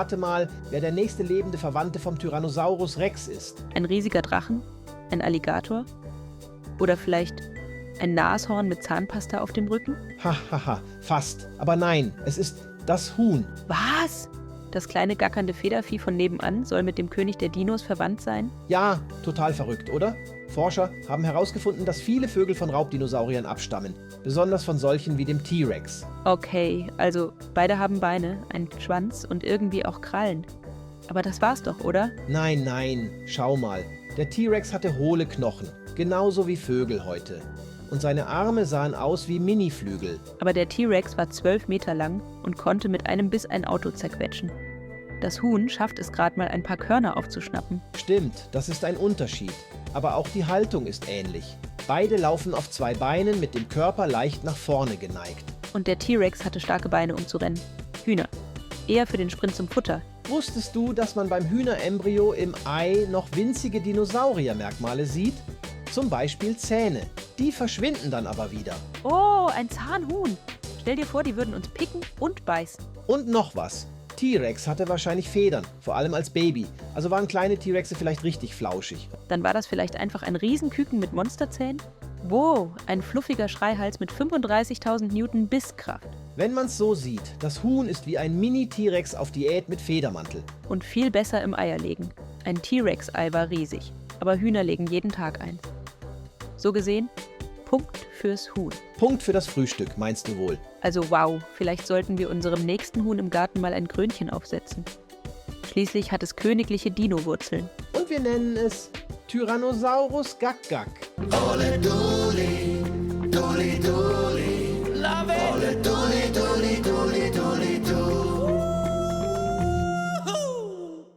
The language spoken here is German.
rate mal, wer der nächste lebende Verwandte vom Tyrannosaurus Rex ist. Ein riesiger Drachen? Ein Alligator? Oder vielleicht ein Nashorn mit Zahnpasta auf dem Rücken? Hahaha, fast. Aber nein, es ist das Huhn. Was? Das kleine gackernde Federvieh von nebenan soll mit dem König der Dinos verwandt sein? Ja, total verrückt, oder? Forscher haben herausgefunden, dass viele Vögel von Raubdinosauriern abstammen. Besonders von solchen wie dem T-Rex. Okay, also beide haben Beine, einen Schwanz und irgendwie auch Krallen. Aber das war's doch, oder? Nein, nein, schau mal. Der T-Rex hatte hohle Knochen, genauso wie Vögel heute. Und seine Arme sahen aus wie Miniflügel. Aber der T-Rex war 12 Meter lang und konnte mit einem Biss ein Auto zerquetschen. Das Huhn schafft es gerade mal, ein paar Körner aufzuschnappen. Stimmt, das ist ein Unterschied. Aber auch die Haltung ist ähnlich. Beide laufen auf zwei Beinen mit dem Körper leicht nach vorne geneigt. Und der T-Rex hatte starke Beine, um zu rennen. Hühner. Eher für den Sprint zum Futter. Wusstest du, dass man beim Hühnerembryo im Ei noch winzige Dinosauriermerkmale sieht? Zum Beispiel Zähne. Die verschwinden dann aber wieder. Oh, ein Zahnhuhn. Stell dir vor, die würden uns picken und beißen. Und noch was. T-Rex hatte wahrscheinlich Federn, vor allem als Baby. Also waren kleine T-Rexe vielleicht richtig flauschig. Dann war das vielleicht einfach ein Riesenküken mit Monsterzähnen? Wow, ein fluffiger Schreihals mit 35.000 Newton Bisskraft. Wenn man's so sieht, das Huhn ist wie ein Mini-T-Rex auf Diät mit Federmantel. Und viel besser im Eierlegen. Ein T-Rex-Ei war riesig, aber Hühner legen jeden Tag eins. So gesehen, Punkt fürs Huhn. Punkt für das Frühstück, meinst du wohl? Also wow, vielleicht sollten wir unserem nächsten Huhn im Garten mal ein Krönchen aufsetzen. Schließlich hat es königliche Dino-Wurzeln. Und wir nennen es Tyrannosaurus Gak-Gak. Ole Duli, Duli Duli, love it. Ole Duli.